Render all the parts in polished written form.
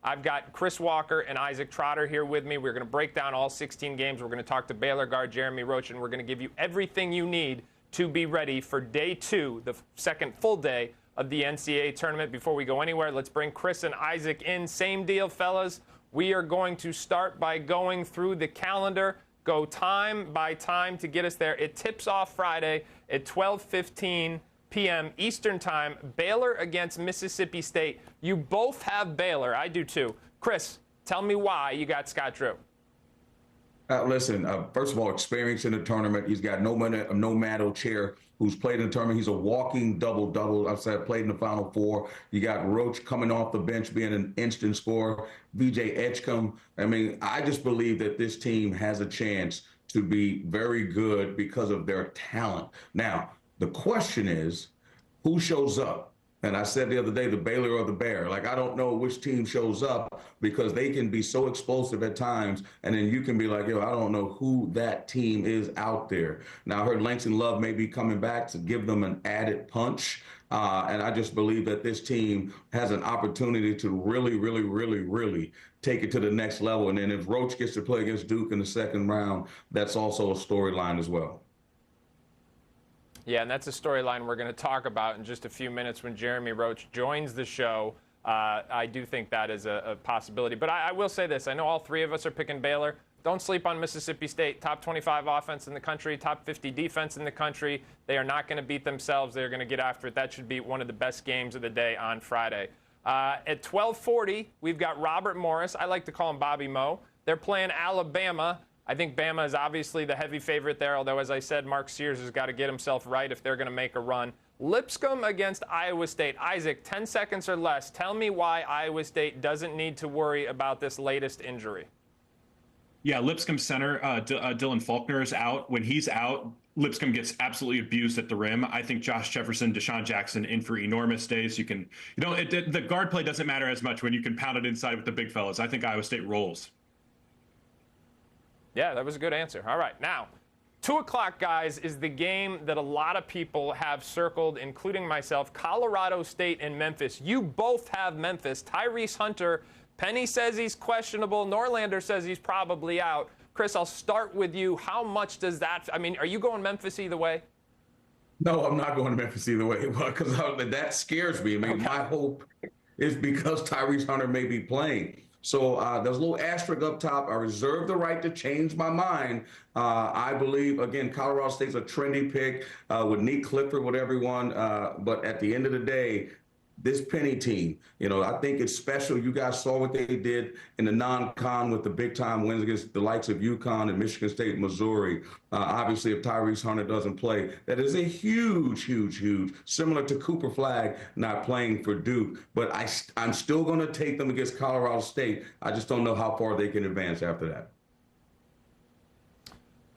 I've got Chris Walker and Isaac Trotter here with me. We're going to break down all 16 games. We're going to talk to Baylor guard Jeremy Roach, and we're going to give you everything you need to be ready for day 2, the second full day of the NCAA tournament. Before we go anywhere, let's bring Chris and Isaac in. Same deal, fellas. We are going to start by going through the calendar, go time by time to get us there. It tips off Friday at 12:15 p.m. Eastern Time. Baylor against Mississippi State. You both have Baylor. I do too. Chris, tell me why you got Scott Drew. Listen, first of all, experience in the tournament. He's got no medal chair who's played in the tournament. He's a walking double-double. I said played in the Final Four. You got Roach coming off the bench being an instant scorer. VJ Edgecombe. I mean, I just believe that this team has a chance to be very good because of their talent. Now, the question is, who shows up? And I said the other day, the Baylor or the Bear. Like, I don't know which team shows up because they can be so explosive at times. And then you can be like, yo, I don't know who that team is out there. Now, I heard Langston Love may be coming back to give them an added punch. And I just believe that this team has an opportunity to really take it to the next level. And then if Roach gets to play against Duke in the second round, that's also a storyline as well. Yeah, and that's a storyline we're going to talk about in just a few minutes when Jeremy Roach joins the show. I do think that is a possibility. But I will say this. I know all three of us are picking Baylor. Don't sleep on Mississippi State. Top 25 offense in the country, top 50 defense in the country. They are not going to beat themselves. They're going to get after it. That should be one of the best games of the day on Friday. At 12:40, we've got Robert Morris. I like to call him Bobby Moe. They're playing Alabama. I think Bama is obviously the heavy favorite there, although, as I said, Mark Sears has got to get himself right if they're going to make a run. Lipscomb against Iowa State. Isaac, 10 seconds or less. Tell me why Iowa State doesn't need to worry about this latest injury. Yeah, Lipscomb center, Dylan Faulkner is out. When he's out, Lipscomb gets absolutely abused at the rim. I think Josh Jefferson, Deshaun Jackson in for enormous days. The guard play doesn't matter as much when you can pound it inside with the big fellas. I think Iowa State rolls. Yeah, that was a good answer. All right, now, 2 o'clock, guys, is the game that a lot of people have circled, including myself, Colorado State and Memphis. You both have Memphis. Tyrese Hunter, Penny says he's questionable. Norlander says he's probably out. Chris, I'll start with you. How much does that – I mean, are you going Memphis either way? No, I'm not going to Memphis either way because that scares me. I mean, My hope is because Tyrese Hunter may be playing. So there's a little asterisk up top. I reserve the right to change my mind. I believe, again, Colorado State's a trendy pick with Nick Clifford, with everyone. But at the end of the day, this Penny team, I think it's special. You guys saw what they did in the non-con with the big-time wins against the likes of UConn and Michigan State, Missouri. Obviously, if Tyrese Hunter doesn't play, that is a huge, similar to Cooper Flagg not playing for Duke. But I'm still going to take them against Colorado State. I just don't know how far they can advance after that.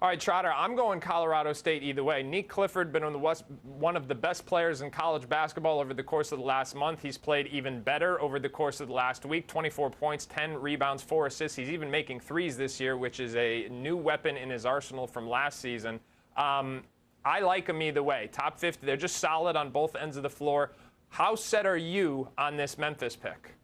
All right, Trotter, I'm going Colorado State either way. Nick Clifford been one of the best players in college basketball over the course of the last month. He's played even better over the course of the last week. 24 points, 10 rebounds, 4 assists. He's even making threes this year, which is a new weapon in his arsenal from last season. I like him either way. Top 50, they're just solid on both ends of the floor. How set are you on this Memphis pick?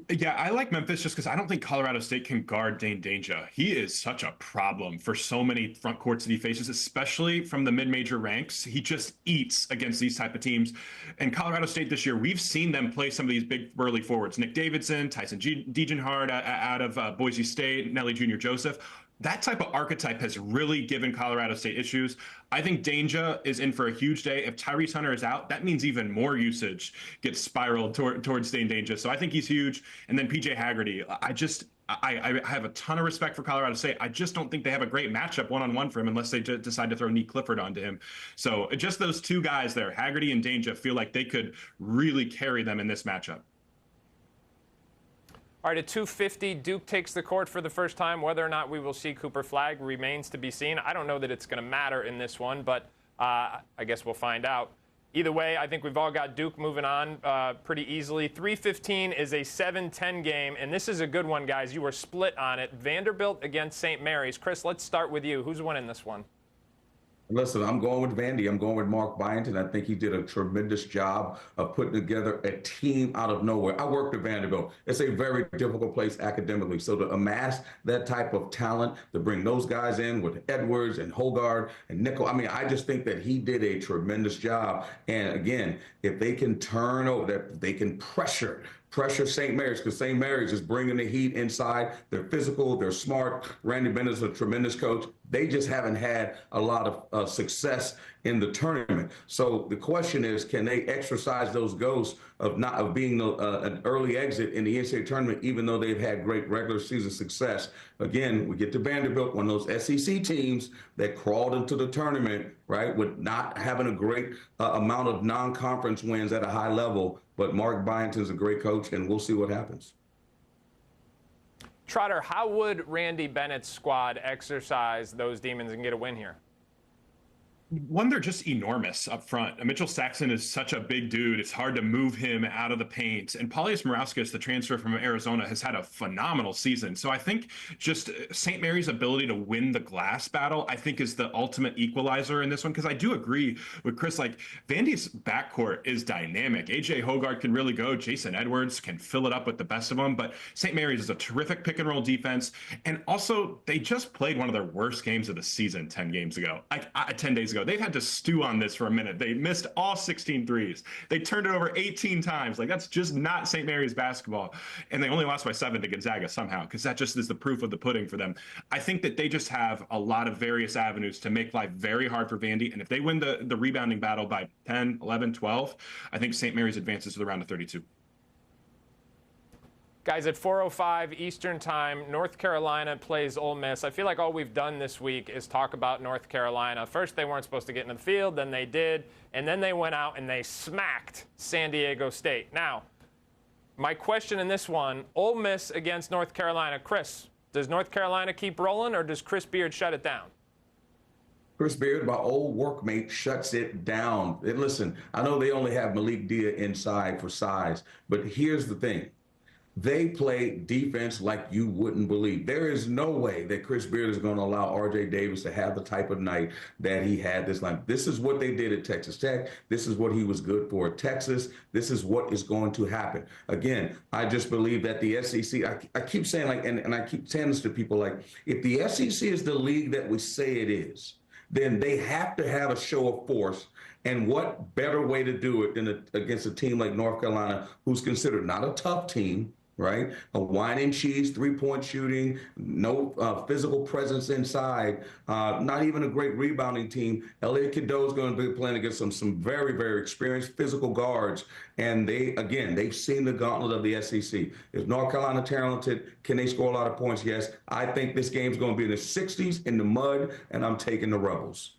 Yeah, I like Memphis just because I don't think Colorado State can guard Dane Danger. He is such a problem for so many front courts that he faces, especially from the mid-major ranks. He just eats against these type of teams. And Colorado State this year, we've seen them play some of these big burly forwards. Nick Davidson, Tyson Degenhard out of Boise State, Nelly Jr. Joseph. That type of archetype has really given Colorado State issues. I think Danger is in for a huge day. If Tyrese Hunter is out, that means even more usage gets spiraled towards Dane Danger. So I think he's huge. And then PJ Haggerty, I have a ton of respect for Colorado State. I just don't think they have a great matchup one-on-one for him unless they decide to throw Nick Clifford onto him. So just those two guys there, Haggerty and Danger, feel like they could really carry them in this matchup. All right, at 2:50, Duke takes the court for the first time. Whether or not we will see Cooper Flagg remains to be seen. I don't know that it's going to matter in this one, but I guess we'll find out. Either way, I think we've all got Duke moving on pretty easily. 3:15 is a 7-10 game, and this is a good one, guys. You were split on it. Vanderbilt against St. Mary's. Chris, let's start with you. Who's winning this one? Listen, I'm going with Vandy. I'm going with Mark Byington. I think he did a tremendous job of putting together a team out of nowhere. I worked at Vanderbilt. It's a very difficult place academically. So to amass that type of talent, to bring those guys in with Edwards and Hogard and Nickel, I mean, I just think that he did a tremendous job. And again, if they can turn over, that they can pressure St. Mary's, because St. Mary's is bringing the heat inside. They're physical, they're smart. Randy Bennett's a tremendous coach. They just haven't had a lot of success in the tournament. So the question is, can they exercise those ghosts of being an early exit in the NCAA tournament, even though they've had great regular season success? Again, we get to Vanderbilt, one of those SEC teams that crawled into the tournament, right, with not having a great amount of non-conference wins at a high level. But Mark Byington's a great coach, and we'll see what happens. Trotter, how would Randy Bennett's squad exercise those demons and get a win here? One, they're just enormous up front. Mitchell Saxon is such a big dude. It's hard to move him out of the paint. And Paulius Morauskas, the transfer from Arizona, has had a phenomenal season. So I think just St. Mary's ability to win the glass battle, I think, is the ultimate equalizer in this one. Because I do agree with Chris, like, Vandy's backcourt is dynamic. A.J. Hogard can really go. Jason Edwards can fill it up with the best of them. But St. Mary's is a terrific pick-and-roll defense. And also, they just played one of their worst games of the season 10 days ago. They've had to stew on this for a minute. They missed all 16 threes. They turned it over 18 times. Like, that's just not St. Mary's basketball. And they only lost by 7 to Gonzaga somehow, because that just is the proof of the pudding for them. I think that they just have a lot of various avenues to make life very hard for Vandy. And if they win the rebounding battle by 10, 11, 12, I think St. Mary's advances to the round of 32. Guys, at 4:05 Eastern Time, North Carolina plays Ole Miss. I feel like all we've done this week is talk about North Carolina. First, they weren't supposed to get into the field, then they did, and then they went out and they smacked San Diego State. Now, my question in this one, Ole Miss against North Carolina. Chris, does North Carolina keep rolling, or does Chris Beard shut it down? Chris Beard, my old workmate, shuts it down. And listen, I know they only have Malik Dia inside for size, but here's the thing. They play defense like you wouldn't believe. There is no way that Chris Beard is going to allow R.J. Davis to have the type of night that he had this night. This is what they did at Texas Tech. This is what he was good for at Texas. This is what is going to happen. Again, I just believe that the SEC, I keep saying, like, and I keep saying this to people, like, if the SEC is the league that we say it is, then they have to have a show of force. And what better way to do it than against a team like North Carolina, who's considered not a tough team, right? A wine and cheese, three-point shooting, no physical presence inside, not even a great rebounding team. Elliot Cadeau is going to be playing against some very, very experienced physical guards. And they've seen the gauntlet of the SEC. Is North Carolina talented? Can they score a lot of points? Yes. I think this game's going to be in the 60s in the mud, and I'm taking the Rebels.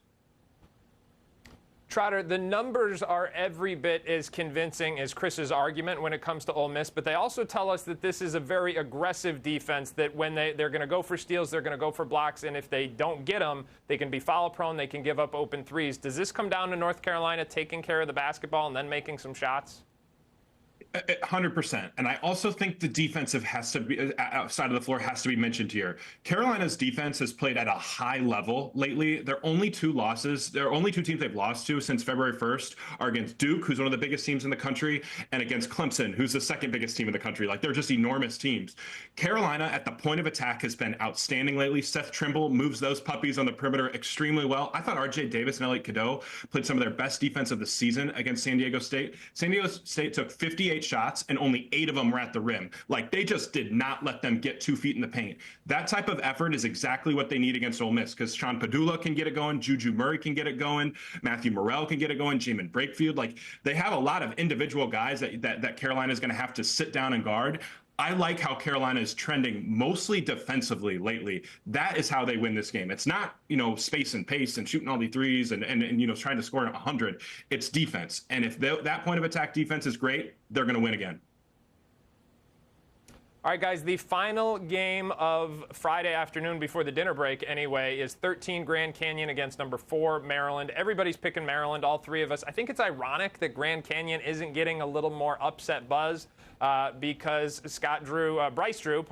Trotter, the numbers are every bit as convincing as Chris's argument when it comes to Ole Miss, but they also tell us that this is a very aggressive defense, that when they're going to go for steals, they're going to go for blocks, and if they don't get them, they can be foul-prone, they can give up open threes. Does this come down to North Carolina taking care of the basketball and then making some shots? 100%. And I also think the defensive has to be outside of the floor has to be mentioned here. Carolina's defense has played at a high level lately. Their only two losses, there are only two teams they've lost to since February 1st are against Duke, who's one of the biggest teams in the country, and against Clemson, who's the second biggest team in the country. Like, they're just enormous teams. Carolina at the point of attack has been outstanding lately. Seth Trimble moves those puppies on the perimeter extremely well. I thought R.J. Davis and Elliot Cadeau played some of their best defense of the season against San Diego State. San Diego State took 58 shots and only 8 of them were at the rim. Like, they just did not let them get 2 feet in the paint. That type of effort is exactly what they need against Ole Miss, because Sean Padula can get it going, Juju Murray can get it going, Matthew Morrell can get it going, Jamin Brakefield. Like, they have a lot of individual guys that Carolina is going to have to sit down and guard. I like how Carolina is trending mostly defensively lately. That is how they win this game. It's not, space and pace and shooting all the threes and trying to score 100. It's defense. And if that point of attack defense is great, they're going to win again. All right, guys, the final game of Friday afternoon before the dinner break, anyway, is 13 Grand Canyon against number 4 Maryland. Everybody's picking Maryland, all 3 of us. I think it's ironic that Grand Canyon isn't getting a little more upset buzz because Bryce Drew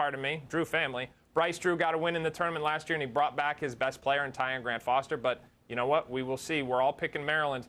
family. Bryce Drew got a win in the tournament last year, and he brought back his best player in Tyon Grant Foster. But you know what? We will see. We're all picking Maryland.